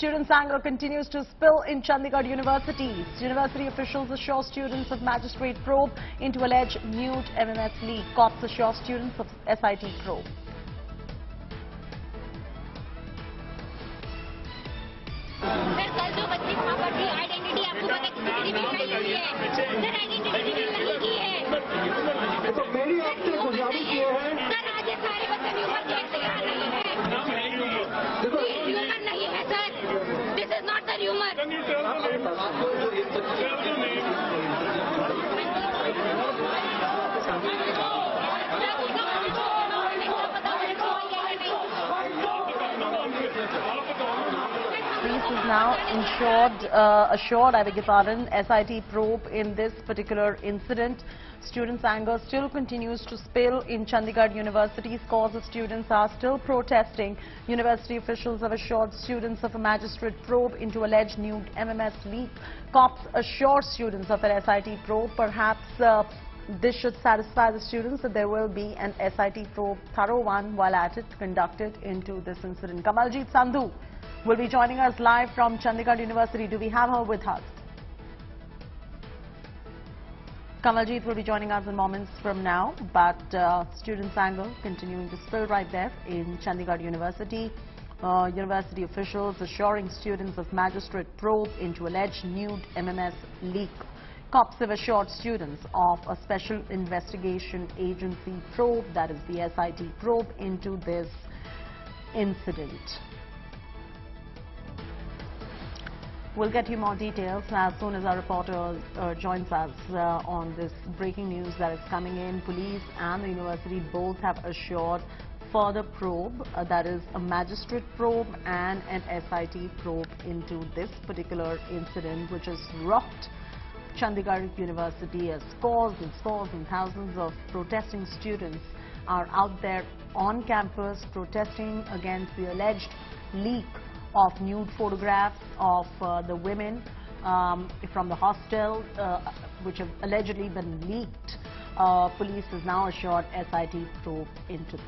Students' anger continues to spill in Chandigarh University. University officials assure students of magistrate probe into alleged nude MMS leak. Cops assure students of S.I.T probe. This is not the rumor. Police is now assured, I beg your pardon, S.I.T probe in this particular incident. Students' anger still continues to spill in Chandigarh University. Scores of students are still protesting. University officials have assured students of a magistrate probe into alleged nude MMS leak. Cops assure students of an S.I.T probe. Perhaps this should satisfy the students that there will be an S.I.T probe, thorough one, while at it, conducted into this incident. Kamaljeet Sandhu will be joining us live from Chandigarh University. Do we have her with us? Kamaljeet will be joining us in moments from now, but students' anger continuing to spill right there in Chandigarh University. University officials assuring students of magistrate probe into alleged nude MMS leak. Cops have assured students of a special investigation agency probe, that is the S.I.T probe, into this incident. We'll get you more details as soon as our reporter joins us on this breaking news that is coming in. Police and the university both have assured further probe, that is a magistrate probe and an S.I.T probe into this particular incident, which has rocked Chandigarh University, as scores and thousands of protesting students are out there on campus protesting against the alleged leak of nude photographs of the women from the hostel, which have allegedly been leaked. Police has now assured S.I.T probe into this.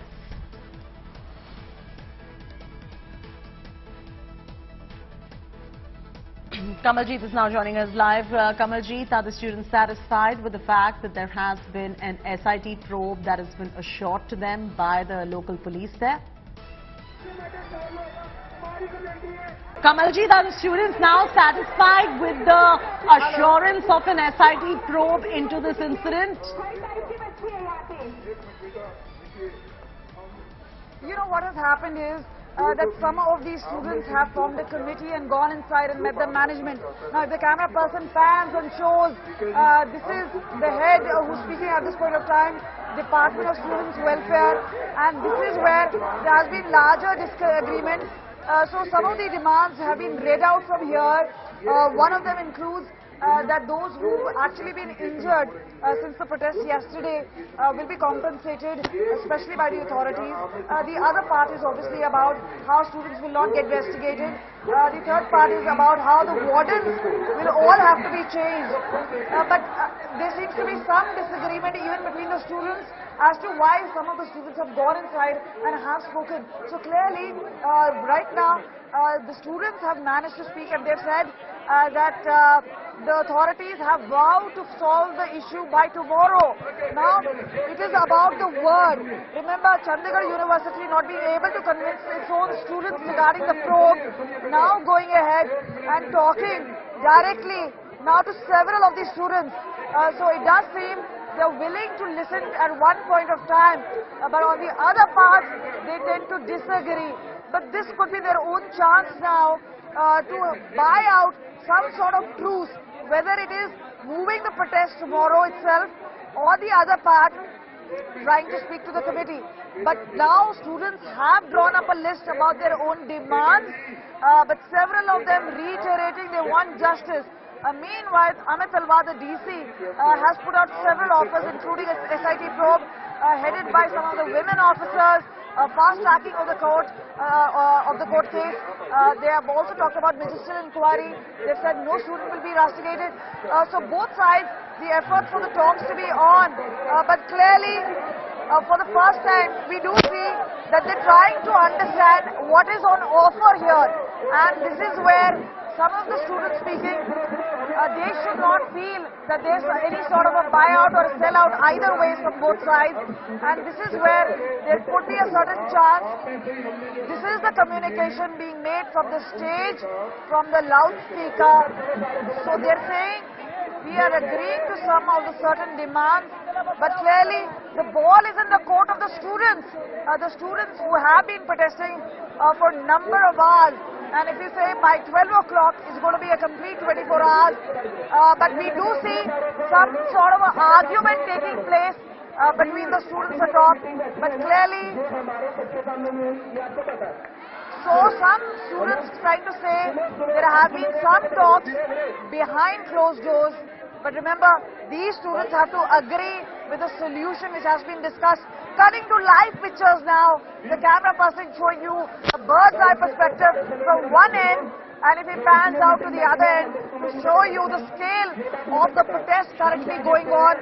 Kamaljeet is now joining us live. Kamaljeet, are the students satisfied with the fact that there has been an S.I.T probe that has been assured to them by the local police there? Kamaljeet, are the students now satisfied with the assurance of an S.I.T probe into this incident? You know what has happened is that some of these students have formed a committee and gone inside and met the management. Now, if the camera person pans and shows, this is the head who's speaking at this point of time, Department of Students Welfare, and this is where there has been larger disagreement. So some of the demands have been read out from here. One of them includes that those who've actually been injured since the protest yesterday will be compensated, especially by the authorities. The other part is obviously about how students will not get investigated. The third part is about how the wardens will all have to be changed. But there seems to be some disagreement even between the students as to why some of the students have gone inside and have spoken. So clearly, right now, the students have managed to speak, and they've said that the authorities have vowed to solve the issue by tomorrow. Now, it is about the word. Remember, Chandigarh University not being able to convince its own students regarding the probe, now going ahead and talking directly now to several of these students. So it does seem they're willing to listen at one point of time, but on the other part, they tend to disagree. But this could be their own chance now to buy out some sort of truce, whether it is moving the protest tomorrow itself or the other part trying to speak to the committee. But now students have drawn up a list about their own demands, but several of them reiterating they want justice. Meanwhile, Amit Alwa, the DC, has put out several offers, including a S.I.T probe headed by some of the women officers, fast tracking of the court case. They have also talked about ministerial inquiry. They've said no student will be rusticated. So both sides, the effort for the talks to be on. But clearly, for the first time, we do see that they're trying to understand what is on offer here. And this is where some of the students speaking, they should not feel that there's any sort of a buyout or a sellout either ways from both sides. And this is where there could be a certain chance. This is the communication being made from the stage, from the loudspeaker. So they're saying, we are agreeing to some of the certain demands, but clearly the ball is in the court of the students who have been protesting for a number of hours. And if you say by 12 o'clock it's going to be a complete 24 hours, but we do see some sort of an argument taking place between the students atop, but clearly, so some students trying to say there have been some talks behind closed doors, but remember, these students have to agree with the solution which has been discussed. Cutting to live pictures now, the camera person showing you a bird's eye perspective from one end, and if it pans out to the other end to show you the scale of the protest currently going on.